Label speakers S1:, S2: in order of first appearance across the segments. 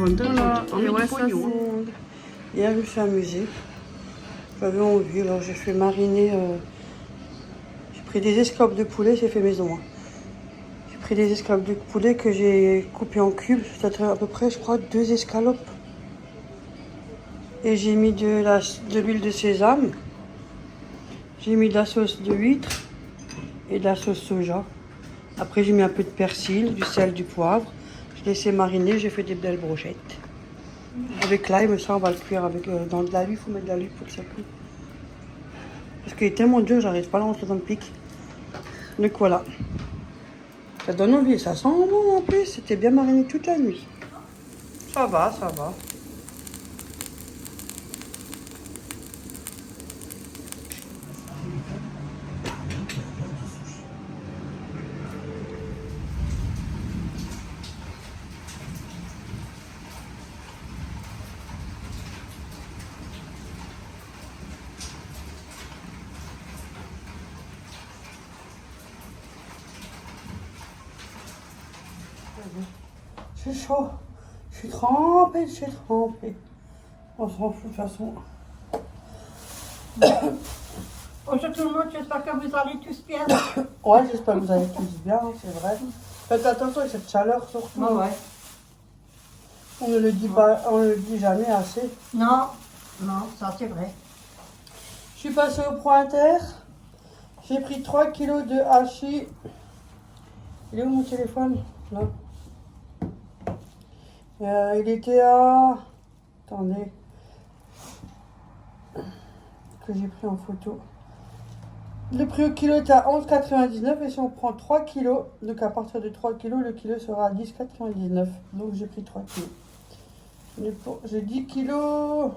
S1: vendeur
S2: Voilà,
S1: en
S2: et ouais, ça
S1: pognon.
S2: c'est... Hier, je me suis amusée. J'avais envie, alors j'ai fait mariner... J'ai pris des escalopes de poulet, j'ai fait maison. Hein. J'ai pris des escalopes de poulet que j'ai coupées en cubes. C'est à peu près, je crois, 2 escalopes. Et j'ai mis de l'huile de sésame. J'ai mis de la sauce de huître et de la sauce soja. Après, j'ai mis un peu de persil, du sel, du poivre. Je l'ai laissé mariner, j'ai fait des belles brochettes. Avec l'ail, ça, on va le cuire avec, dans de l'alu. Il faut mettre de l'alu pour que ça cuise. Parce qu'il est tellement dur, j'arrive pas à rentrer dans le pic. Donc voilà. Ça donne envie, ça sent bon en plus. C'était bien mariné toute la nuit. Ça va, ça va. C'est chaud. Je suis trempée, je suis trempée. On s'en fout de toute façon.
S3: Bonjour tout le monde, j'espère que vous allez tous bien.
S2: Ouais, j'espère que vous allez tous bien, hein, c'est vrai. Faites attention avec cette chaleur surtout.
S3: Ouais, ouais.
S2: On ne le dit pas, on ne le dit jamais assez.
S3: Non, non, ça c'est vrai.
S2: Je suis passée au pointer. J'ai pris 3 kilos de hachis. Il est où mon téléphone? Là. Il était à... Attendez. Que j'ai pris en photo. Le prix au kilo est à 11,99 et si on prend 3 kilos, donc à partir de 3 kilos, le kilo sera à 10,99. Donc j'ai pris 3 kilos. J'ai 10 kilos,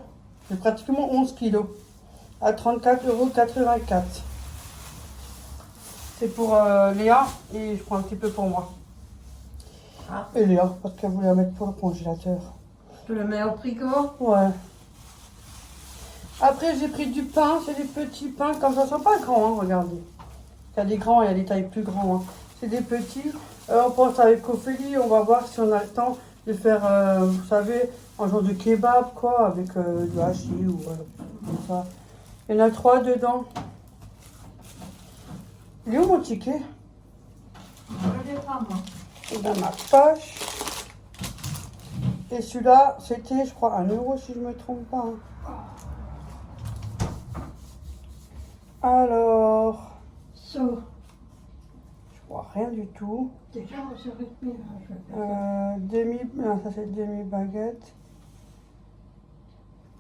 S2: j'ai pratiquement 11 kilos à 34,84 €. C'est pour Léa et je prends un petit peu pour moi.
S3: Ah.
S2: Et Léa, parce qu'elle voulait la mettre pour le congélateur.
S3: Tu le mets au frigo?
S2: Ouais. Après, j'ai pris du pain, c'est des petits pains, comme ça, ne sont pas grands, hein, regardez. Il y a des grands et il y a des tailles plus grands. Hein. C'est des petits. On pense avec Ophélie, on va voir si on a le temps de faire, vous savez, un genre de kebab, quoi, avec du hachis ou comme ça. Il y en a 3 dedans. Il est où mon ticket?
S3: Je l'ai pas, moi.
S2: C'est dans ma poche. Et celui-là, c'était, je crois, 1 € si je ne me trompe pas. Hein. Alors,
S3: So,
S2: je vois rien du tout.
S3: déjà, on se rythme. Je vais faire
S2: Non, ça c'est demi-baguette.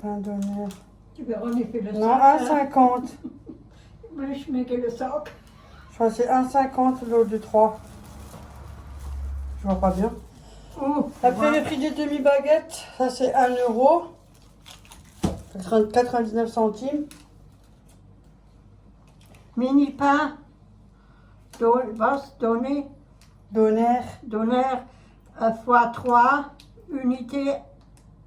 S2: Pain d'honneur.
S3: ça. Tu verras, on fait le sac.
S2: Non,
S3: hein.
S2: 1,50.
S3: Oui, je mets le sac.
S2: Je crois que c'est 1,50 l'eau de 3. Je vois pas bien.
S3: Oh,
S2: Après
S3: ouais.
S2: le prix des demi-baguettes, ça c'est 1 €. 99 centimes.
S3: Mini pain. Was donner?
S2: Donner.
S3: Donner x3 unité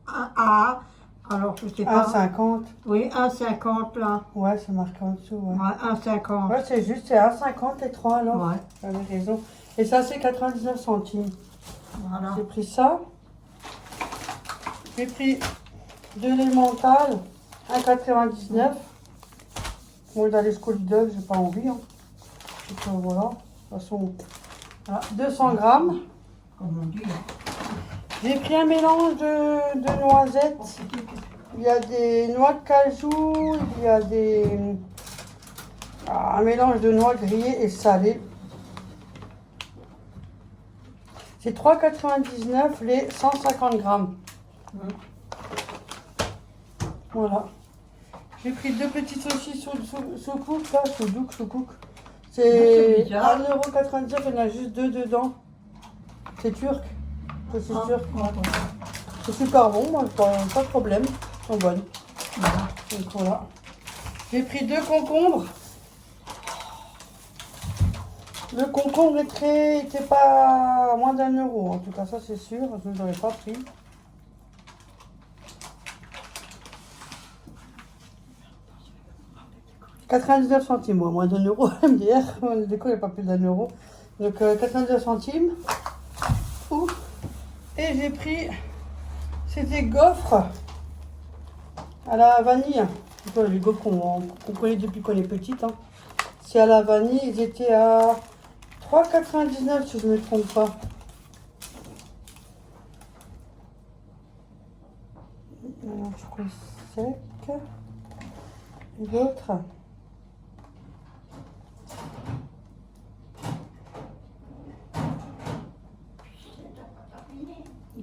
S3: A. Alors, je sais pas.
S2: 1,50.
S3: Oui, 1,50 là.
S2: Ouais, c'est marqué en dessous. Ouais,
S3: Ouais, 1,50.
S2: ouais c'est juste, c'est 1,50 les 3 alors.
S3: Ouais,
S2: Vous avez raison. Et ça c'est 99 centimes.
S3: voilà.
S2: J'ai pris ça. J'ai pris de l'emmental, 1,99. Bon, dans les School Dog, j'ai pas envie. Hein. Donc, voilà. De toute façon, voilà. 200 grammes.
S3: Comme on dit. Hein.
S2: J'ai pris un mélange de noisettes. Il y a des noix de cajou, il y a un mélange de noix grillées et salées. C'est 3,99 les 150 grammes. Voilà. J'ai pris 2 petites saucisses sous-cook, là, sous-cook. C'est
S3: C'est bizarre.
S2: 1,99 €, il y en a juste 2 dedans. C'est turc. Saucisses turques. C'est super bon, moi, pas de problème. Elles sont bonnes. Donc voilà. J'ai pris 2 concombres. Le concombre était pas à moins d'1 €. En tout cas, ça c'est sûr. Je ne l'aurais pas pris. « 99 centimes, moi, moins d'1 €, MDR. Le déco, il n'y a pas plus d'1 €. Donc, 99 centimes. Ouf. Et j'ai pris C'est des gaufres à la vanille. C'est quoi, les gaufres qu'on connaît depuis qu'on est petite. Hein. C'est à la vanille. Ils étaient à 3,99 si je ne me trompe pas. Alors, je crois sec. Et l'autre.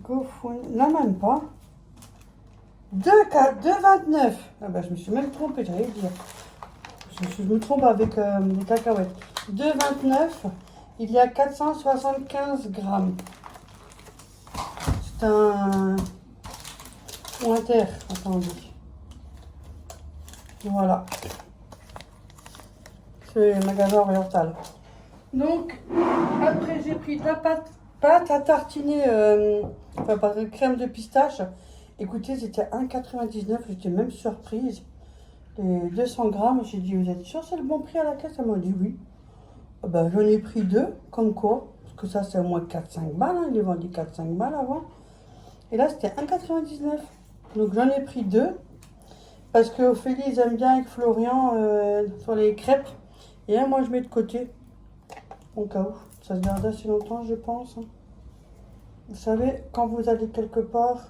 S2: Gaufre. Non, même pas. 2,29. Ah bah, je me suis même trompée, j'allais dire. Je me trompe avec les cacahuètes. 2,29. Il y a 475 grammes. C'est un pointer. Attendez. Voilà. C'est le magasin oriental. Donc, après, j'ai pris de la pâte à tartiner, enfin, pas de crème de pistache. Écoutez, c'était 1,99. J'étais même surprise. Les 200 grammes, j'ai dit, vous êtes sûr c'est le bon prix à la caisse? Elle m'a dit oui. Ben, j'en ai pris deux, comme quoi. Parce que ça, c'est au moins 4-5 balles. Hein. Ils les vendaient 4-5 balles avant. Et là, c'était 1,99. Donc, j'en ai pris deux. Parce que Ophélie, ils aiment bien avec Florian sur les crêpes. Et un, moi, je mets de côté. Au cas où. Ça se garde assez longtemps, je pense. Hein. Vous savez, quand vous allez quelque part,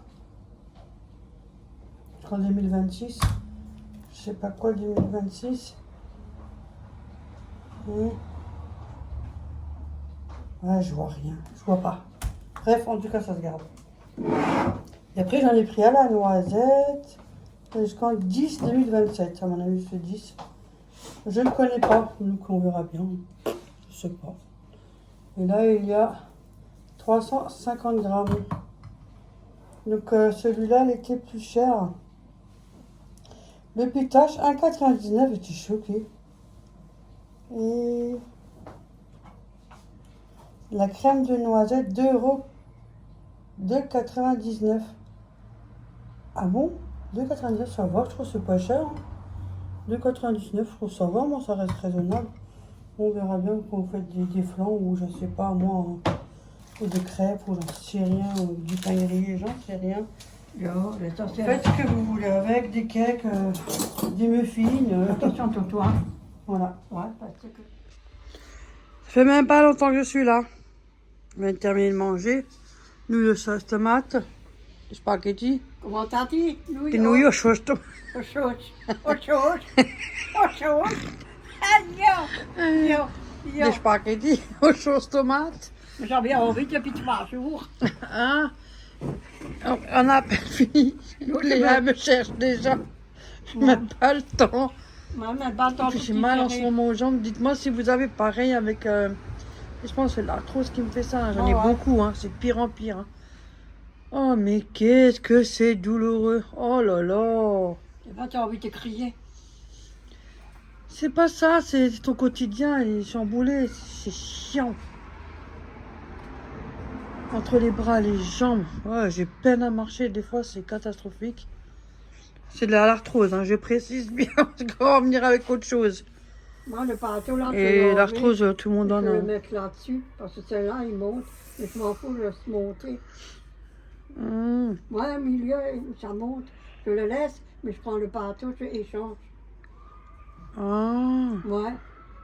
S2: en 2026, je sais pas quoi, 2026. Ouais, je vois rien. Je vois pas. Bref, en tout cas, ça se garde. Et après, j'en ai pris à la noisette. Jusqu'en 10 2027, à mon avis, c'est 10. Je ne connais pas, donc on verra bien. Je sais pas. Et là, il y a 350 grammes. Donc, celui-là, il était plus cher. Le pistache, 1,99, j'étais choquée. Et la crème de noisette, 2 €, 2,99. Ah bon? 2,99, ça va, je trouve que c'est pas cher. Hein. 2,99, je trouve ça va, moi ça reste raisonnable. On verra bien quand vous faites des flans ou je sais pas moi, ou des crêpes ou j'en sais rien, ou du pain grillé, j'en sais rien. Faites ce que vous voulez avec, des cakes, des muffins.
S3: Attention, toi.
S2: Voilà.
S3: Ouais, parce que...
S2: Ça fait même pas longtemps que je suis là. Je viens de terminer de manger. Nouilles sauce tomate, spaghetti,
S3: Comment t'as dit?
S2: et nouilles sauce tomate.
S3: Autre chose. Ah,
S2: Des spaghettis aux sauce tomate.
S3: J'avais envie depuis 3 jours.
S2: Hein? On a pas fini. Léa me cherche déjà. Je n'ai pas le temps. J'ai mal en ce moment aux jambes. Dites-moi si vous avez pareil avec... je pense que c'est l'arthrose qui me fait ça. J'en ai beaucoup. Hein. C'est de pire en pire. Hein. Oh, mais qu'est-ce que c'est douloureux. Oh là là.
S3: Et ben, t'as envie de crier.
S2: C'est pas ça. C'est ton quotidien. Il est chamboulé. C'est chiant. Entre les bras et les jambes. Ouais, j'ai peine à marcher. Des fois, c'est catastrophique. C'est de l'arthrose, hein, je précise bien, parce qu'on va venir avec autre chose.
S3: Moi, le pâteau, là,
S2: et l'arthrose, tout le monde en a.
S3: Je vais le mettre là-dessus, parce que celui-là, il monte. Mais je m'en fous, je laisse monter. Moi, au milieu, ça monte. Je le laisse, mais je prends le pâteau, je échange. Ouais,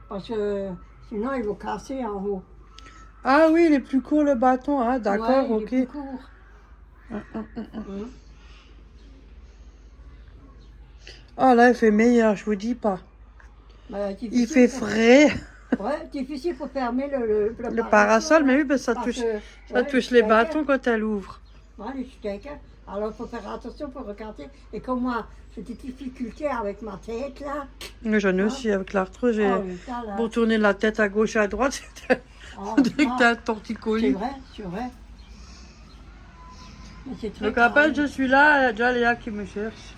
S3: parce que sinon, il va casser en haut.
S2: Ah oui, il est plus court le bâton, ah d'accord,
S3: ouais,
S2: ok.
S3: Il est plus court.
S2: Ah là, il fait meilleur, je vous dis pas.
S3: Bah,
S2: il fait frais.
S3: Ouais, difficile pour fermer
S2: le parasol, mais oui, ben, ça touche les bâtons quand elle ouvre.
S3: Ouais, les steaks. Alors, il faut faire attention pour regarder. Et comme moi, j'ai des difficultés avec ma tête, là.
S2: Mais j'en ai aussi avec l'arthrose. Pour tourner la tête à gauche et à droite, on dirait que t'as un torticolis.
S3: C'est vrai.
S2: Donc, après, je suis là, il y a déjà Léa qui me cherche.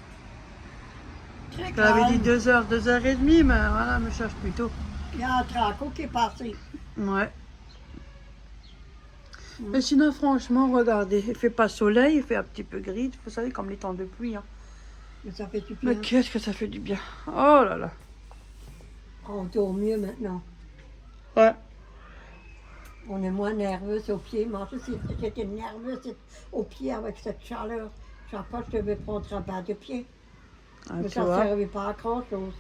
S2: Je t'avais dit 2h, 2h30, mais voilà, elle me cherche plus tôt.
S3: Il y a un traco qui est passé.
S2: Ouais. Mais sinon, franchement, regardez, il fait pas soleil, il fait un petit peu gris, vous savez, comme les temps de pluie. Hein.
S3: Mais ça fait du bien.
S2: Mais qu'est-ce que ça fait du bien. Oh là là.
S3: On dort mieux maintenant.
S2: Ouais.
S3: On est moins nerveuse aux pieds. Moi, j'étais nerveuse aux pieds avec cette chaleur. chaque fois, je devais prendre un bain de pied.
S2: Ah,
S3: Mais
S2: tu
S3: ça ne
S2: vois.
S3: servait pas à grand-chose.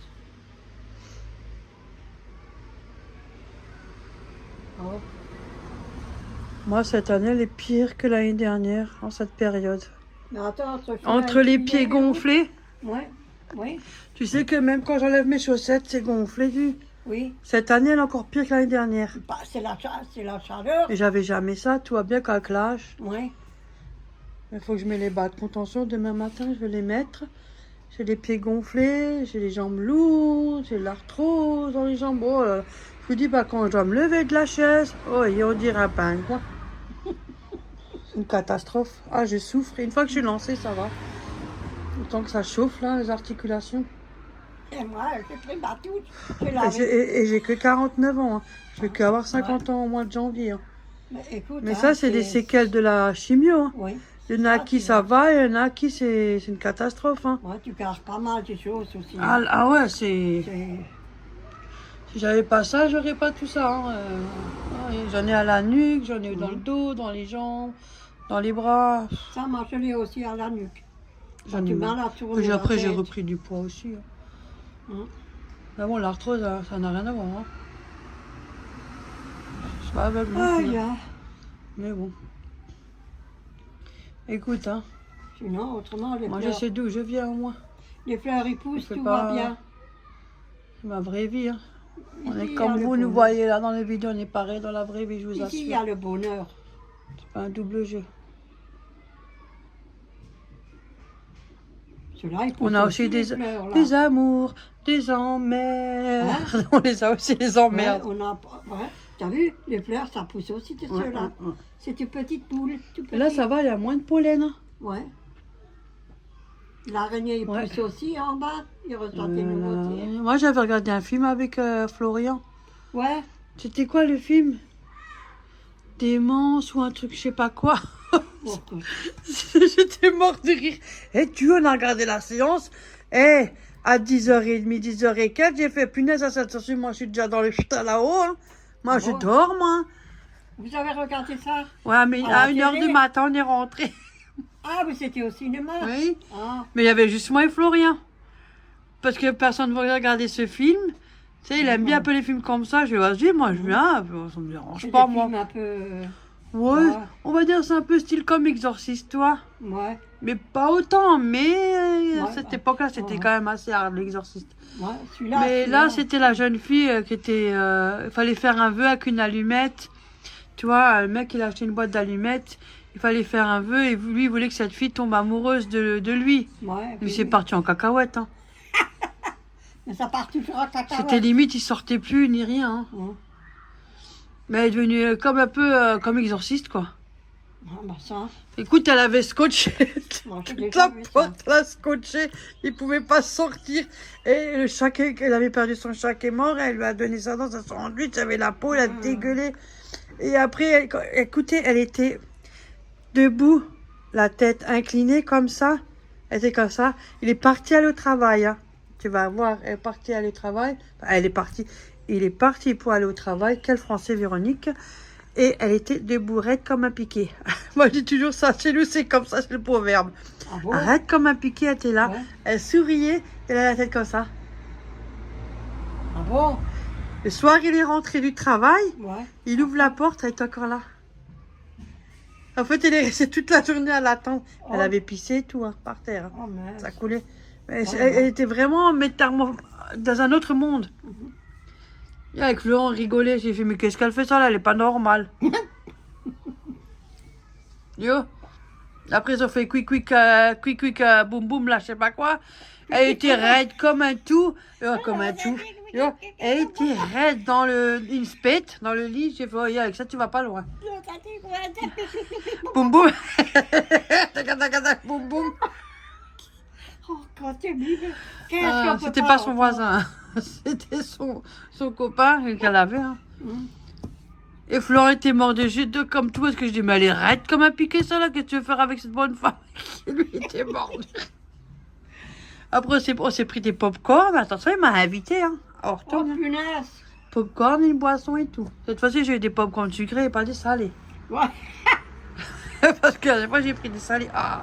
S3: Oh.
S2: Moi, cette année, elle est pire que l'année dernière, en cette période.
S3: Mais attends,
S2: Entre les pieds gonflés,
S3: Oui, oui,
S2: tu sais que même quand j'enlève mes chaussettes, c'est gonflé.
S3: oui.
S2: Cette année, elle est encore pire que l'année dernière.
S3: Bah, c'est la chaleur.
S2: Et j'avais jamais ça, tout va bien qu'avec l'âge.
S3: Oui.
S2: Il faut que je mette les bas de contention demain matin, je vais les mettre. J'ai les pieds gonflés, j'ai les jambes lourdes, j'ai l'arthrose dans les jambes. Oh là là. Je vous dis, bah, quand je dois me lever de la chaise, oh, et on dirait un pingouin. C'est une catastrophe. Ah, je souffre. Et une fois que je suis lancée, ça va. Autant que ça chauffe, là, les articulations.
S3: Et moi, j'ai pris ma touche. Je
S2: Et
S3: l'avais.
S2: j'ai que 49 ans. Hein. Je vais qu'avoir 50 ans au mois de janvier. Hein.
S3: Mais écoute,
S2: Mais
S3: hein,
S2: ça, c'est des séquelles de la chimio. Hein.
S3: Oui.
S2: Il y en a qui ça va, et il y en a qui c'est une catastrophe. Hein.
S3: Ouais, tu casses pas mal de choses aussi.
S2: Ah ouais, c'est...
S3: C'est-
S2: Si j'avais pas ça, j'aurais pas tout ça. Hein. Ouais, j'en ai à la nuque, j'en ai dans le dos, dans les jambes, dans les bras.
S3: Ça, moi, je l'ai aussi à la nuque.
S2: J'en
S3: Quand
S2: ai
S3: tu
S2: marre.
S3: mal à tourner la
S2: Après, j'ai
S3: tête.
S2: repris du poids aussi. Hein.
S3: Hein.
S2: Mais bon, l'arthrose, ça n'a rien à voir. Hein. Je suis pas aveugle non plus,
S3: Aïe,
S2: hein.
S3: hein.
S2: Mais bon. Écoute, hein,
S3: Sinon, autrement,
S2: moi je sais d'où je viens, moi.
S3: les fleurs, ils poussent,
S2: C'est
S3: tout
S2: pas-
S3: va bien.
S2: C'est ma vraie vie. Hein. On
S3: Ici,
S2: est
S3: il y a
S2: comme
S3: le
S2: vous nous
S3: bonheur.
S2: voyez là dans les vidéos, on est pareil dans la vraie vie, je vous
S3: Ici, il y
S2: assure.
S3: a le bonheur.
S2: C'est pas un double jeu.
S3: Ceux-là, ils poussent
S2: On a aussi
S3: les
S2: des,
S3: fleurs, là.
S2: des amours, des emmerdes. On les a aussi, les
S3: Ouais,
S2: emmerdes.
S3: ouais. T'as vu, les fleurs, ça pousse aussi de
S2: Ouais,
S3: ceux-là.
S2: ouais, ouais.
S3: C'est une petite boule, tout petit.
S2: Là, ça va, il y a moins de pollen. Hein.
S3: Ouais. L'araignée, il
S2: Ouais.
S3: pousse aussi en bas. Il ressort des nouveautés.
S2: Moi, j'avais regardé un film avec Florian.
S3: Ouais.
S2: C'était quoi le film? Démence ou un truc, je sais pas quoi.
S3: Bon, écoute.
S2: J'étais mort de rire. Et tu on a regardé la séance. Et à 10h30, 10h15, j'ai fait punaise à cette heure-ci. Moi, je suis déjà dans le ch'ta là-haut. Hein. Moi,
S3: Ah
S2: je
S3: bon?
S2: dors, moi.
S3: Vous avez regardé ça?
S2: Ouais, mais
S3: À
S2: à
S3: la
S2: 1h
S3: télé?
S2: du matin, on est rentré.
S3: Ah, mais c'était au cinéma.
S2: Oui.
S3: Ah,
S2: Mais il y avait juste moi et Florian. Parce que personne ne voulait regarder ce film. Tu sais, il aime bien un peu les films comme ça. Je lui ai dit, moi, je viens. Ça me dérange
S3: c'est
S2: pas,
S3: des
S2: moi.
S3: films un peu...
S2: Ouais,
S3: Ouais.
S2: on va dire c'est un peu style comme Exorciste, toi.
S3: Ouais,
S2: Mais pas autant, mais à
S3: Ouais,
S2: cette
S3: bah,
S2: époque-là, c'était
S3: ouais.
S2: quand même assez hard, l'Exorciste.
S3: ouais. Celui-là,
S2: Mais là, c'était la jeune fille qui était... Il fallait faire un vœu avec une allumette. Tu vois, le mec, il a acheté une boîte d'allumettes. Il fallait faire un vœu et lui, il voulait que cette fille tombe amoureuse de lui.
S3: Ouais,
S2: Mais
S3: oui,
S2: c'est
S3: oui.
S2: parti en cacahuète. Hein.
S3: Mais ça part toujours à cacahuète.
S2: C'était limite, il sortait plus ni rien. Hein.
S3: Ouais.
S2: Mais elle est devenue comme un peu comme Exorciste, quoi.
S3: Ah, bah ça,
S2: Écoute, elle avait scotché
S3: moi, j'ai
S2: toute
S3: déjà
S2: la
S3: vu ça.
S2: porte, elle a scotché, il pouvait pas sortir. Et le chat, elle avait perdu son chat qui est mort, elle lui a donné ça dans un sandwich, elle avait la peau, elle a dégueulé. Et après, écoutez, elle était debout, la tête inclinée comme ça, elle était comme ça. Il est parti aller au travail, hein. Tu vas voir, elle est partie aller au travail. Enfin, elle est partie, il est parti pour aller au travail. Quel français, Véronique. Et elle était debout, raide comme un piqué. Moi, je dis toujours ça. Chez nous, c'est comme ça, c'est le proverbe.
S3: Ah bon?
S2: Raide comme un piqué, elle était là.
S3: Ouais.
S2: Elle souriait, elle a la tête comme ça.
S3: Ah bon?
S2: Le soir, il est rentré du travail.
S3: Ouais.
S2: Il ouvre la porte, elle est encore là. En fait, elle est restée toute la journée à l'attendre. Elle
S3: Oh.
S2: avait pissé et tout, hein, par terre.
S3: Oh, mais...
S2: Ça coulait. Mais
S3: Ouais,
S2: elle
S3: ouais.
S2: était vraiment dans un autre monde. Et avec Florent, on rigolait. J'ai fait, mais qu'est-ce qu'elle fait ça là? Elle est pas normale. Yo. Après, ils ont fait quick, boum, boum, là, je sais pas quoi. Elle était raide comme un tout. Comme un tout. Yo. Elle était raide dans une spette, dans le lit. J'ai fait, oh, avec ça, tu vas pas loin. Boum, boum. Boum, boum.
S3: Oh, quand t'es libre, qu'est-ce
S2: Ah,
S3: qu'on peut
S2: c'était pas son
S3: entendre?
S2: voisin. C'était son copain qu'elle avait. Hein.
S3: Hum.
S2: Et Florent était mort de jus de comme tout. Parce que je dis, mais elle est raide comme un piqué, ça là. Qu'est-ce que tu veux faire avec cette bonne femme? Et lui était mort. Après, on s'est pris des pop-corn. Attention, il m'a invité. Hein. On
S3: Oh,
S2: retourne.
S3: punaise.
S2: Pop-corn, une boisson et tout. Cette fois-ci, j'ai eu des pop-corn sucrés et pas des salés.
S3: Ouais.
S2: Parce que la dernière fois, j'ai pris des salés. Ah.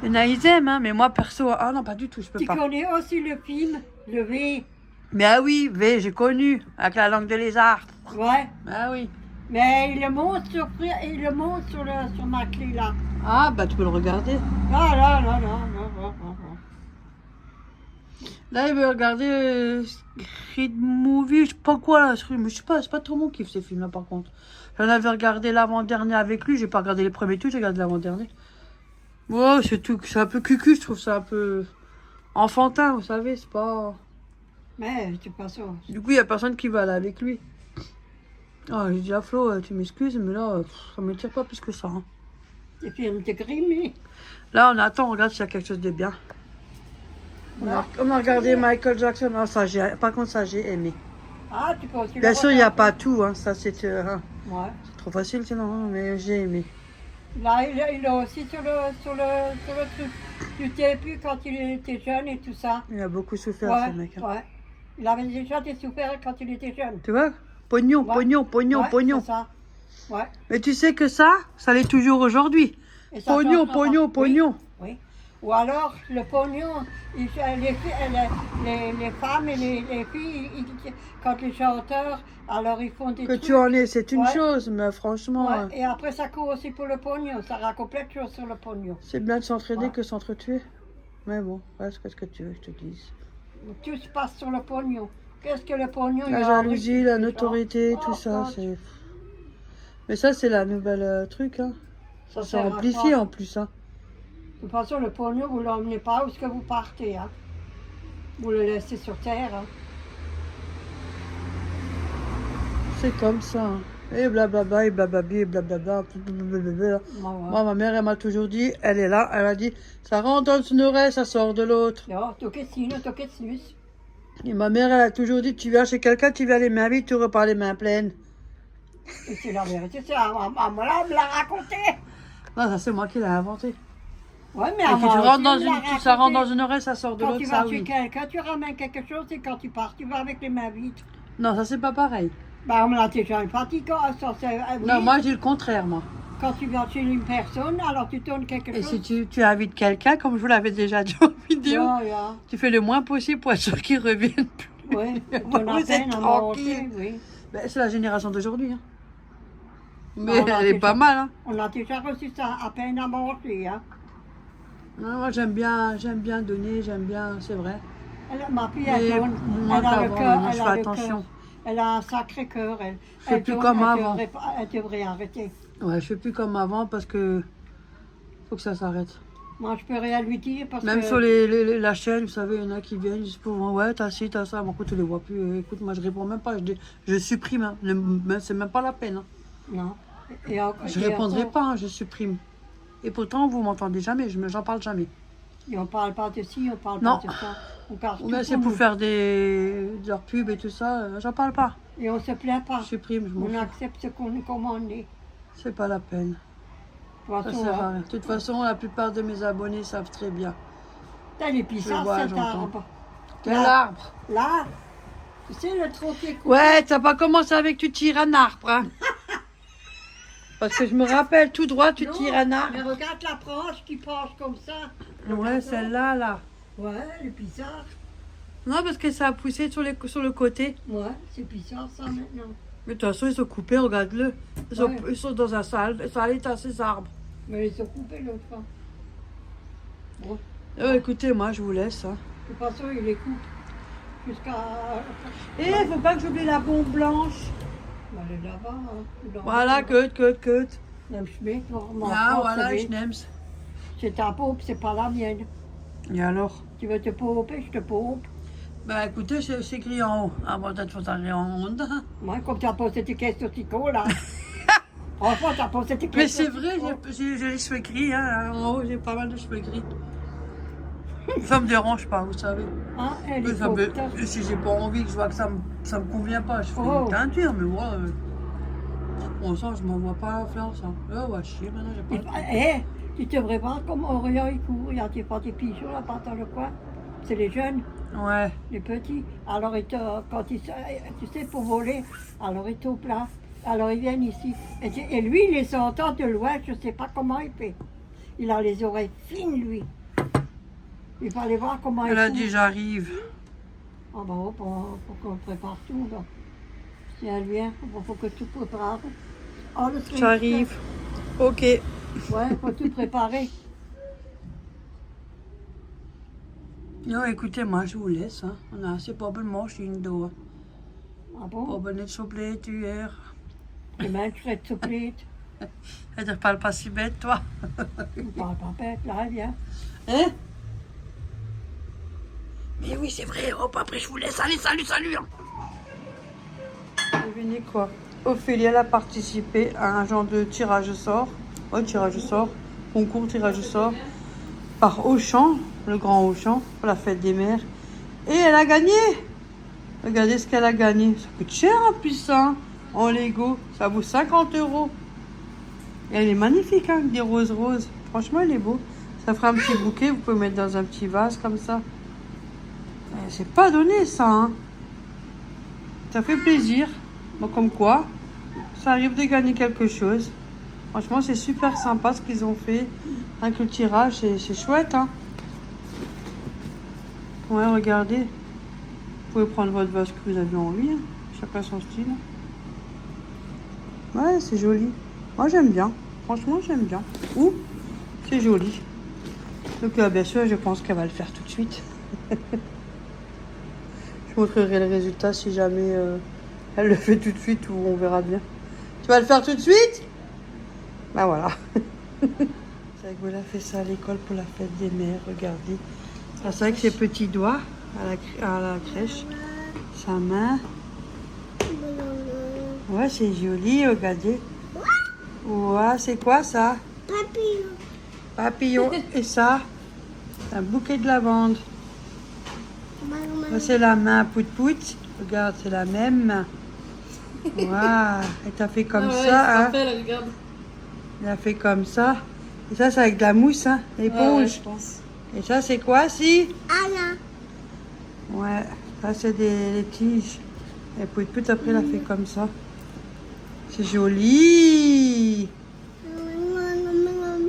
S2: Il y en a, ils aiment, hein, mais moi, perso, ah non, pas du tout, je peux
S3: Tu
S2: pas.
S3: connais aussi le film, le V.
S2: Mais ah oui, V, j'ai connu, avec la langue de lézard.
S3: Ouais.
S2: Ah oui.
S3: Mais il le montre sur ma clé là.
S2: Ah, bah tu peux le regarder.
S3: Ah là, là, là, là, là, là.
S2: Là, il veut regarder Creed Movie, je sais pas quoi, là. Je sais pas, c'est pas trop mon kiff, ces films-là, par contre. J'en avais regardé l'avant-dernier avec lui, j'ai pas regardé les premiers tout, j'ai regardé l'avant-dernier. Ouais, c'est tout, c'est un peu cucu, je trouve ça un peu enfantin, vous savez, c'est pas...
S3: Mais c'est pas ça.
S2: Du coup, il y a personne qui va aller avec lui. Oh, j'ai dit à Flo, tu m'excuses, mais là, ça me tire pas plus que ça. Hein.
S3: Les films de grimés.
S2: Là, on attend, on regarde s'il y a quelque chose de bien. On a regardé Michael Jackson, ah, ça, par contre, ça, j'ai aimé.
S3: Ah, tu continues.
S2: Bien sûr, il n'y a pas tout, hein, ça, c'est
S3: Ouais.
S2: trop facile sinon, hein, mais j'ai aimé.
S3: Là, il a aussi sur le truc. Tu t'es plus quand il était jeune et tout ça.
S2: Il a beaucoup souffert,
S3: Ouais,
S2: ce mec. Hein.
S3: ouais. Il avait déjà souffert quand il était jeune.
S2: Tu vois? Pognon,
S3: Ouais.
S2: pognon, pognon,
S3: Ouais,
S2: pognon.
S3: c'est ça. Ouais.
S2: Mais tu sais que ça l'est toujours aujourd'hui.
S3: Et ça
S2: Pognon,
S3: changera
S2: pognon,
S3: pas.
S2: pognon.
S3: Oui, oui. Ou alors, le pognon, les femmes et les filles, quand les chanteurs, alors ils font des
S2: Que
S3: trucs.
S2: tu en es, c'est une
S3: Ouais.
S2: chose, mais franchement,
S3: Ouais, et après, ça court aussi pour le pognon. Ça raconte plein de choses sur le pognon.
S2: c'est bien de s'entraider
S3: Ouais.
S2: que s'entretuer. Mais bon, qu'est-ce que tu veux, que je te dise.
S3: Tout se passe sur le pognon. Qu'est-ce que le pognon il
S2: La
S3: a
S2: jalousie,
S3: enrichi
S2: la
S3: les gens.
S2: notoriété, tout
S3: Oh,
S2: ça,
S3: God.
S2: c'est... Mais ça, c'est la nouvelle truc, hein.
S3: Ça
S2: C'est
S3: sert à
S2: amplifié
S3: quoi?
S2: en plus, hein.
S3: De toute façon, le pognon, vous ne l'emmenez pas où est-ce que vous partez. Hein. Vous le laissez sur terre. Hein.
S2: C'est comme ça. Hein. Et blablabla, et blablabla, et blablabla, blablabla.
S3: Ouais, ouais.
S2: Moi, ma mère, elle m'a toujours dit, elle est là, elle a dit, ça rentre dans une oreille, ça sort de l'autre.
S3: Ja, toquessino, toquessus.
S2: Et ma mère, elle a toujours dit, tu viens chez quelqu'un, tu viens les mains vides, tu repars les mains pleines.
S3: Et c'est la vérité, c'est à maman là, me l'a raconté.
S2: Non, ça, c'est moi qui l'ai inventé.
S3: Ouais, mais
S2: Et que
S3: avant
S2: tu
S3: aussi,
S2: rentres dans
S3: me l'a
S2: une, ça rentre dans
S3: raconté.
S2: une oreille, ça sort de
S3: Quand
S2: l'autre,
S3: tu
S2: ça
S3: vas chez
S2: oui.
S3: quelqu'un, tu ramènes quelque chose et quand tu pars, tu vas avec les mains vides.
S2: Non, ça, c'est pas pareil.
S3: Bah, on me l'a déjà pratiqué. Oui.
S2: Non, moi, je dis le contraire, moi.
S3: Quand tu vas chez une personne, alors tu donnes quelque
S2: Et
S3: chose.
S2: si tu invites quelqu'un, comme je vous l'avais déjà dit en vidéo,
S3: Ja, ja.
S2: tu fais le moins possible pour être sûr qu'il revienne plus.
S3: Oui, tu
S2: Moi,
S3: donnes à
S2: vous êtes
S3: peine à
S2: tranquille.
S3: manger, oui.
S2: Ben, c'est la génération d'aujourd'hui. Hein. Mais
S3: on a
S2: elle est
S3: déjà-
S2: pas mal. Hein.
S3: On a déjà reçu ça à peine à manger. Hein.
S2: Non, moi, j'aime bien donner, j'aime bien, c'est vrai.
S3: Ma fille,
S2: Mais
S3: elle donne.
S2: moins
S3: Elle a le
S2: qu'avant,
S3: cœur.
S2: maintenant, je
S3: Elle
S2: fais
S3: a le
S2: attention.
S3: cœur. Elle a un sacré cœur. Elle,
S2: fais
S3: elle
S2: plus
S3: donne,
S2: comme
S3: elle
S2: avant.
S3: elle devrait arrêter.
S2: Ouais, je fais plus comme avant parce que faut que ça s'arrête.
S3: Moi, je peux rien lui dire parce
S2: Même
S3: que.
S2: sur la chaîne, vous savez, il y en a qui viennent juste pour ouais, t'as ci, t'as ça. Bon, écoute, tu les vois plus. Écoute, moi, je réponds même pas. Je supprime. Hein. C'est même pas la peine. Hein.
S3: Non. Et encore-
S2: Je
S3: et
S2: répondrai
S3: encore,
S2: pas, hein, je supprime. Et pourtant, vous m'entendez jamais, j'en parle jamais.
S3: Et on parle pas de ci, on parle
S2: Non.
S3: pas de ça. On parle tout
S2: Mais c'est
S3: pour
S2: pour
S3: nous.
S2: faire de leur pub et tout ça, j'en parle pas.
S3: Et on se plaint pas.
S2: Je supprime, je m'en
S3: On
S2: fous.
S3: accepte ce qu'on nous commande. De
S2: C'est pas la peine.
S3: toute
S2: Ça
S3: façon,
S2: sert à
S3: hein.
S2: rien. De toute façon, la plupart de mes abonnés savent très bien.
S3: T'as les pisards,
S2: vois,
S3: cet
S2: j'entends.
S3: arbre.
S2: Quel
S3: Là.
S2: arbre?
S3: Là, tu sais, le troquet coupé.
S2: Ouais, t'as pas commencé avec tu tires un arbre, hein. Parce que je me rappelle, tout droit, tu
S3: Non,
S2: tires un
S3: mais
S2: arbre.
S3: regarde la branche qui penche comme ça.
S2: Ouais,
S3: Regarde.
S2: celle-là, là.
S3: Ouais, les pisards.
S2: Non, parce que ça a poussé sur le côté.
S3: Ouais, c'est bizarre ça maintenant.
S2: Mais de toute façon, ils sont coupés, regarde-le.
S3: Ouais.
S2: Ils sont dans un sale état, ces arbres.
S3: Mais ils ont coupé l'autre fois. Bon,
S2: Écoutez, moi, je vous laisse. Hein.
S3: de toute façon, ils les coupent jusqu'à.
S2: Et faut pas que j'oublie la bombe blanche.
S3: Bah, le là-bas. Hein,
S2: Voilà, cut.
S3: Nimm mit,
S2: Ah, voilà, je n'aime.
S3: C'est ta paupe, c'est pas la mienne.
S2: Et alors?
S3: Tu veux te pauper, je te paupe.
S2: Bah écoutez, c'est écrit en haut. Ah bon, peut-être faut aller en haut.
S3: Moi, comme tu as posé tes questions, Tico, là. Franchement, tu as posé tes
S2: Mais
S3: questions.
S2: c'est vrai, j'ai les cheveux gris. Hein. En haut, j'ai pas mal de cheveux gris. Ça me dérange pas, vous savez.
S3: Hein, elle est
S2: Ça me-
S3: pauvre.
S2: si j'ai pas envie, que je vois que ça me convient pas, je fais
S3: Oh.
S2: une teinture, mais moi, bon, ça, je m'en vois pas faire ça. Ouais, chier, maintenant, j'ai pas.
S3: Eh, tu devrais voir comme Orient il court. Il y a pas des pigeons là-bas dans le coin. C'est les jeunes,
S2: Ouais.
S3: les petits. Alors, quand ils, tu sais, pour voler, alors ils tombent là. Alors, ils viennent ici. Et lui, il les entend de loin, je ne sais pas comment il fait. Il a les oreilles fines, lui. Il fallait voir comment
S2: Elle
S3: il
S2: a
S3: fout.
S2: dit j'arrive.
S3: Ah bon, pour qu'on prépare tout, là. Si elle vient, il faut que tout prépare. Oh, le truc.
S2: J'arrive. Ok.
S3: Ouais, il faut tout préparer.
S2: Non, écoutez, moi je vous laisse. Hein. On a assez probablement chez une doigt.
S3: Ah bon?
S2: Op net zo blij tu er.
S3: Les mains très souplées.
S2: Elle ne parle pas si bête, toi.
S3: Tu parles pas bête, là, viens.
S2: Hein? Mais oui, c'est vrai. Hop, après je vous laisse. Allez, salut, salut. Devinez quoi? Ophélie, elle a participé à un genre de tirage au sort. Ouais, tirage au sort. Concours tirage au sort. Par Auchan, le grand Auchan, pour la fête des mères. Et elle a gagné. Regardez ce qu'elle a gagné. Ça coûte cher en plus, hein, en Lego. Ça vaut 50 €. Et elle est magnifique, hein, avec des roses roses. Franchement, elle est beau. Ça fera un petit bouquet. Vous pouvez mettre dans un petit vase comme ça. C'est pas donné, ça, hein. Ça fait plaisir. Bon, comme quoi, ça arrive de gagner quelque chose. Franchement, c'est super sympa ce qu'ils ont fait. Avec le tirage, c'est chouette, hein. Ouais, regardez. Vous pouvez prendre votre vase que vous avez envie. Hein. Chacun son style. Ouais, c'est joli. Moi, j'aime bien. Franchement, j'aime bien. Ouh, c'est joli. Donc, bien sûr, je pense qu'elle va le faire tout de suite. Je montrerai le résultat si jamais elle le fait tout de suite ou on verra bien. Tu vas le faire tout de suite? Ben voilà. C'est vrai a fait ça à l'école pour la fête des mères. Regardez. Ça, c'est avec ses petits doigts à la crèche. Sa main. Ouais, c'est joli, regardez. Ouais, c'est quoi ça?
S1: Papillon.
S2: Papillon. Et ça? Un bouquet de lavande. Ça, c'est la main pout-pout. Regarde, c'est la même main. Waouh, elle t'a fait comme ça, hein?
S1: Regarde.
S2: Elle a fait comme ça. Et ça, c'est avec de la mousse, hein? L'éponge.
S1: je pense.
S2: Et ça, c'est quoi, si?
S1: Anna.
S2: Ouais, ça, c'est les tiges. Et pout-pout, après, elle a fait comme ça. C'est joli.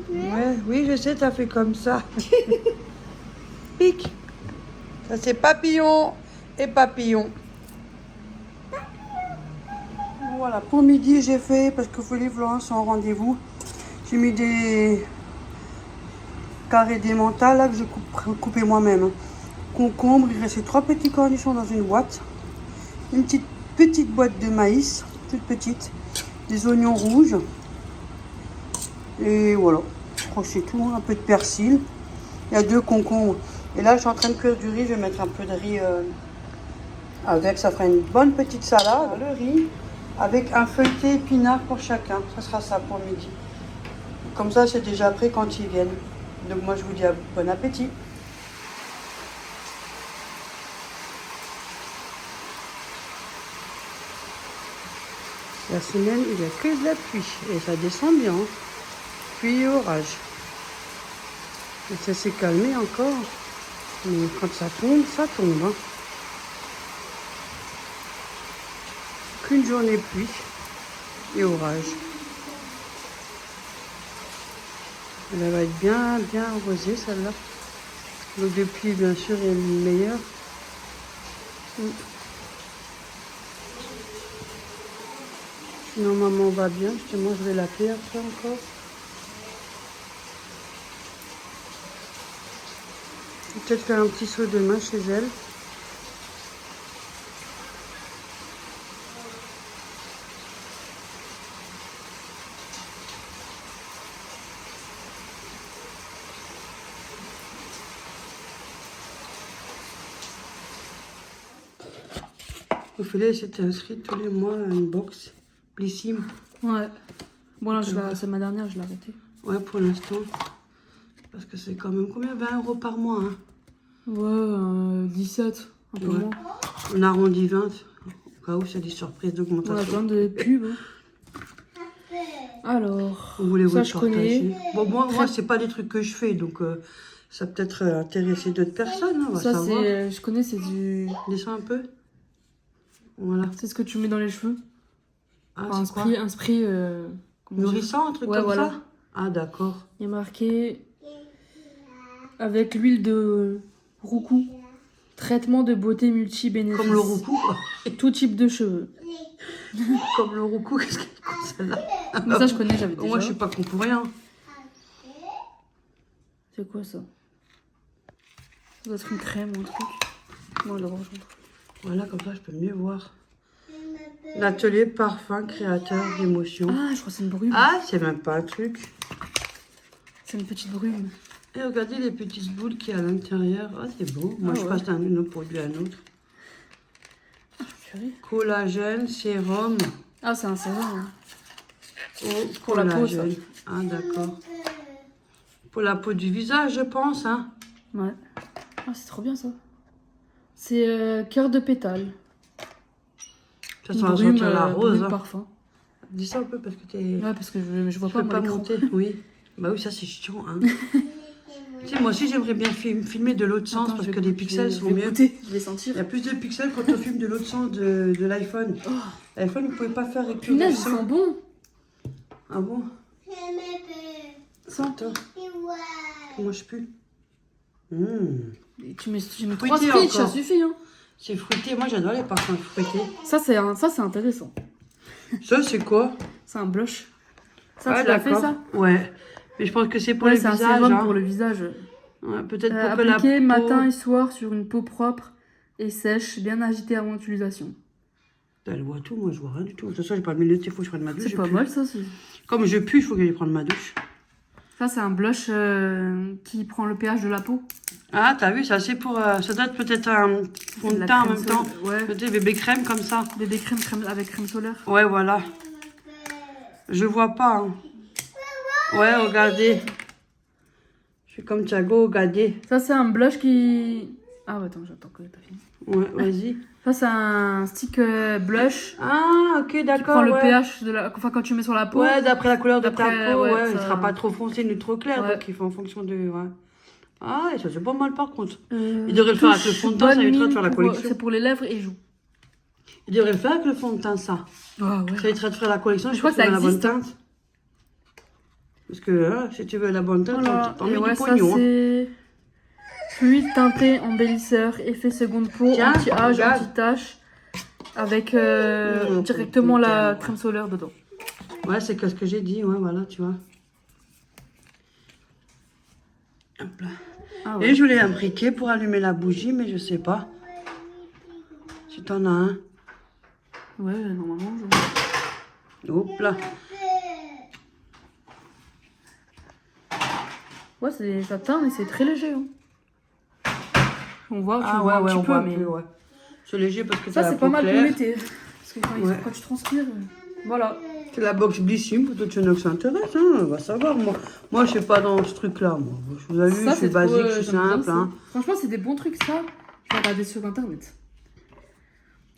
S2: Ouais, oui, je sais, t'as fait comme ça. Pic. Ça, c'est papillon et papillon. Voilà, pour midi, j'ai fait, parce que Folie Florent sont en rendez-vous, j'ai mis des carrés d'émental là que j'ai coupé moi-même. Hein. Concombre, il restait 3 petits cornichons dans une boîte. Une petite boîte de maïs, toute petite. Des oignons rouges. Et voilà, je crois que c'est tout. Hein. Un peu de persil. Il y a 2 concombres. Et là, je suis en train de cuire du riz. Je vais mettre un peu de riz avec. Ça fera une bonne petite salade. Le riz avec un feuilleté épinard pour chacun. Ça sera ça pour midi. Comme ça, c'est déjà prêt quand ils viennent. Donc moi, je vous dis bon appétit. La semaine, il n'y a que de la pluie. Et ça descend bien. Hein. Pluie et orage. Et ça s'est calmé encore. Mais quand ça tombe, ça tombe. Hein. Qu'une journée pluie et orage. Elle va être bien arrosée, celle-là. L'eau de pluie, bien sûr, est meilleure. Sinon, maman va bien. Justement, je vais l'appeler après encore. Peut-être faire un petit saut de main chez elle. Ophélie s'était inscrite tous les mois à une box Blissim.
S1: Ouais. Bon, là, c'est ma dernière, je l'ai arrêtée.
S2: Ouais, pour l'instant. Parce que c'est quand même combien? 20 € par mois. Hein.
S1: Ouais, 17, un peu moins.
S2: On arrondit 20. Au cas où c'est des surprises d'augmentation.
S1: On a plein de pubs. Alors,
S2: Voulez-vous
S1: ça,
S2: le
S1: je
S2: partager?
S1: connais.
S2: Bon, moi c'est pas des trucs que je fais, donc ça peut-être intéresser d'autres personnes. Hein, on va
S1: Ça,
S2: savoir.
S1: je connais, c'est du...
S2: Descends un peu. Voilà.
S1: C'est ce que tu mets dans les cheveux.
S2: Ah,
S1: Enfin,
S2: c'est quoi?
S1: un spray
S2: Nourrissant, un truc
S1: ouais,
S2: comme
S1: voilà.
S2: ça. Ah, d'accord.
S1: Il y a marqué avec l'huile de roucou. Traitement de beauté multi-bénéfices.
S2: Comme le roucou, quoi.
S1: Tout type de cheveux.
S2: Comme le roucou, qu'est-ce qu'elle est comme celle-là?
S1: Mais ça, je connais, j'avais déjà.
S2: Moi, je suis pas con pour rien.
S1: C'est quoi ça? Ça doit être une crème ou un truc. Non, l'orange.
S2: Voilà, comme ça, je peux mieux voir. L'atelier parfum créateur d'émotions.
S1: Ah, je crois que c'est une brume.
S2: Ah, c'est même pas un truc.
S1: C'est une petite brume.
S2: Et regardez les petites boules qu'il y a à l'intérieur. Ah, c'est beau. Moi,
S1: Ah,
S2: je
S1: ouais.
S2: passe d'un autre produit à un autre.
S1: Purée.
S2: Collagène, sérum.
S1: Ah, c'est un sérum. Hein.
S2: Pour
S1: la peau, ça.
S2: Ah, d'accord. Pour la peau du visage, je pense, hein.
S1: Ouais. Ah, c'est trop bien ça. C'est cœur de pétale.
S2: Ça sent la rose.
S1: brume
S2: Hein.
S1: parfum.
S2: Dis ça un peu parce que t'es...
S1: Ouais, parce que je vois
S2: Tu
S1: pas
S2: peux
S1: mon
S2: pas
S1: écran.
S2: monter. Oui. Bah oui, ça c'est chiant, hein. Tu sais, moi aussi, j'aimerais bien filmer de l'autre sens
S1: Attends,
S2: parce
S1: je
S2: que
S1: vais-
S2: les pixels
S1: je
S2: sont
S1: vais
S2: mieux.
S1: goûter, je vais
S2: Il
S1: sentir.
S2: y a plus de pixels quand on filme de l'autre sens de l'iPhone.
S1: Oh,
S2: L'iPhone, vous pouvez pas faire avec le
S1: punaise, ils
S2: son.
S1: sont bons.
S2: Ah bon? Sens, toi. Moi, je pue.
S1: Et tu mets 3
S2: Fruité
S1: speech, ça
S2: encore.
S1: suffit. Hein.
S2: C'est fruité. Moi, j'adore les parfums fruités.
S1: Ça, c'est intéressant.
S2: Ça, c'est quoi?
S1: C'est un blush. Ça,
S2: Ah,
S1: tu l'as fait,
S2: d'accord.
S1: ça?
S2: Ouais. Mais je pense que c'est pour
S1: Ouais,
S2: le
S1: c'est un
S2: visage.
S1: sérum
S2: Hein.
S1: pour le visage.
S2: Ouais, peut-être pour que la
S1: Appliqué
S2: peau...
S1: matin et soir sur une peau propre et sèche, bien agitée avant utilisation.
S2: Elle voit tout, moi, je vois rien du tout. De toute façon, j'ai pas de minutes, il faut que je prenne ma douche.
S1: C'est
S2: je
S1: pas
S2: pue.
S1: mal, ça aussi.
S2: Comme je pue, il faut que j'aille prendre ma douche.
S1: Ça, c'est un blush qui prend le pH de la peau.
S2: Ah, t'as vu, ça c'est pour... ça doit être peut-être un fond
S1: C'est
S2: de
S1: la
S2: teint en
S1: crème
S2: même temps.
S1: solaire. Ouais,
S2: Peut-être bébé crème comme ça.
S1: bébé crème avec crème solaire.
S2: Ouais, voilà. Je vois pas. Hein. Ouais, regardez. Je suis comme Thiago, regardez.
S1: Ça, c'est un blush qui... Ah, ouais, attends, j'attends que t'as fini.
S2: Ouais, vas-y.
S1: Ça, c'est un stick blush
S2: Ah, ok,
S1: qui
S2: d'accord.
S1: prend le
S2: ouais.
S1: pH de la... Enfin, quand tu mets sur la peau.
S2: Ouais, d'après la couleur de ta
S1: D'après,
S2: peau,
S1: ouais,
S2: ouais, il
S1: ça-
S2: sera pas trop foncé ni trop clair.
S1: Ouais.
S2: Donc, il faut en fonction de... Ouais. Ah, et ça c'est pas mal par contre.
S1: Il
S2: Il devrait le faire avec le fond de teint, ça évitera de faire la collection.
S1: C'est pour les lèvres et joues.
S2: Il devrait le faire avec le fond de teint, ça.
S1: Ah, ouais.
S2: Ça évitera de faire la collection,
S1: Je crois que ça
S2: la bonne
S1: existe.
S2: teinte. Parce que là, si tu veux la bonne teinte,
S1: Voilà.
S2: t'en
S1: Et
S2: mets
S1: ouais,
S2: du
S1: ça,
S2: pognon. Hein.
S1: c'est fluide teinté embellisseur, effet seconde peau,
S2: Tiens,
S1: anti-âge,
S2: regarde.
S1: anti-tache, avec
S2: Mmh,
S1: directement la
S2: putain,
S1: crème solaire dedans.
S2: Ouais, c'est que ce que j'ai dit, ouais, voilà, tu vois. Hop là.
S1: Ah,
S2: Et
S1: ouais.
S2: je voulais un briquet pour allumer la bougie, mais je sais pas. Si t'en as un.
S1: Ouais, normalement.
S2: Hop là.
S1: Ouais, ça teint, mais c'est très léger. Hein. On voit, tu
S2: Ah
S1: vois
S2: ouais,
S1: un
S2: ouais,
S1: petit
S2: on
S1: peu,
S2: voit
S1: mais...
S2: plus, ouais. C'est léger parce que
S1: Ça,
S2: t'as la
S1: c'est
S2: peau
S1: pas mal pour
S2: claire.
S1: l'été. Parce que
S2: Ouais.
S1: quand tu transpires, voilà.
S2: C'est la box Blissim, pour toutes ceux qui s'intéressent, hein, on va savoir. Moi, je suis pas dans ce truc-là, moi. Je vous ai vu, je suis
S1: trop,
S2: basique, je suis
S1: j'aime bien
S2: simple,
S1: ça.
S2: hein.
S1: Franchement, c'est des bons trucs, ça. Je vais regarder sur Internet.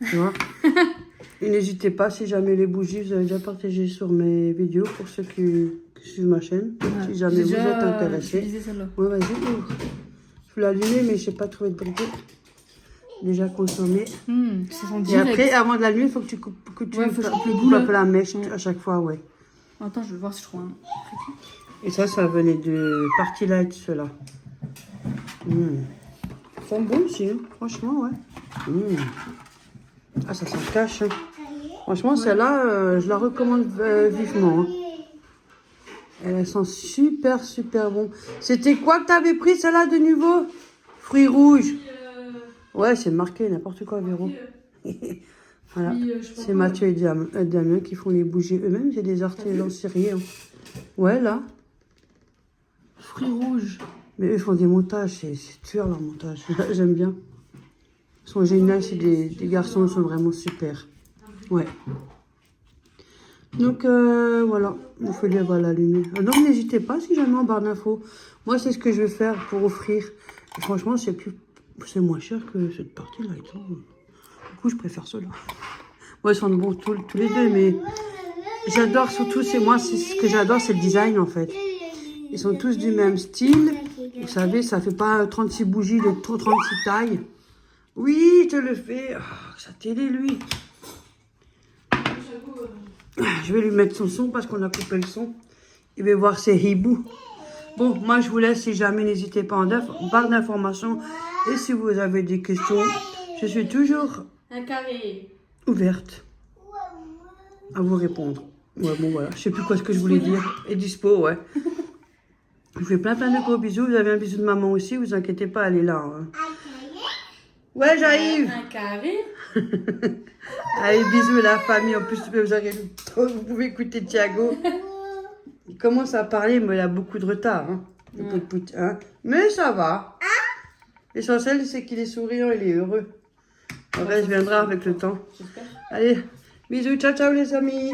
S2: Tu vois. Et n'hésitez pas, si jamais les bougies, vous avez déjà partagé sur mes vidéos pour ceux qui suivent ma chaîne. Si jamais vous êtes intéressés.
S1: utilisé celle-là.
S2: Ouais, vas-y, ouvre. Je voulais l'allumer, mais je n'ai pas trouvé de briquet. Déjà consommé.
S1: Ça sent
S2: Et
S1: direct.
S2: après, avant de l'allumer, il faut que tu coupes, que tu
S1: Ouais, faut que je coupe le bout,
S2: coupes
S1: là.
S2: un peu la mèche
S1: Ouais.
S2: à chaque fois, ouais.
S1: Attends, je vais voir si je trouve un.
S2: Et ça venait de Party Light, ceux-là. Ils sont bons aussi, hein. Franchement, ouais. Ah, ça s'en cache. Hein. Franchement, celle-là, je la recommande vivement. Hein. Elles sont super, super bon. C'était quoi que tu avais pris, celle-là, de nouveau? Fruits rouges. Ouais, c'est marqué, n'importe quoi, Véro. Voilà. C'est Mathieu et Damien qui font les bougies eux-mêmes. C'est des artisans syriens. Ouais, là.
S1: Fruits rouges.
S2: Mais eux font des montages, c'est tueur leur montage. J'aime bien. Ils sont géniaux, c'est des garçons, ils sont vraiment super. Ouais. Donc voilà, vous pouvez l'allumer. Donc n'hésitez pas si jamais en barre d'infos. Moi, c'est ce que je vais faire pour offrir. Et franchement, c'est moins cher que cette partie-là et tout. Du coup, je préfère ceux-là. Moi, ils sont bons tous les deux, mais j'adore surtout, c'est ce que j'adore, c'est le design en fait. Ils sont tous du même style. Vous savez, ça fait pas 36 bougies de 36 tailles. Oui, je te le fais. Oh, sa télé, lui. Je vais lui mettre son son parce qu'on a coupé le son. Il veut voir ses hiboux. Bon, moi je vous laisse. Si jamais, n'hésitez pas en barre d'informations. Et si vous avez des questions, je suis toujours
S1: Un carré.
S2: ouverte à vous répondre. Ouais, bon voilà, je sais plus quoi ce que je voulais dire. Et dispo, ouais. Je vous fais plein de gros bisous. Vous avez un bisou de maman aussi, vous inquiétez pas, elle est là. Hein. Ouais, j'arrive.
S1: Un carré.
S2: Allez, bisous la famille. En plus, vous pouvez écouter Thiago. Il commence à parler, mais il a beaucoup de retard. Hein. Hein. Mais ça va. L'essentiel, c'est qu'il est souriant, il est heureux. Le reste viendra avec le temps.
S1: J'espère.
S2: Allez, bisous, ciao, ciao les amis.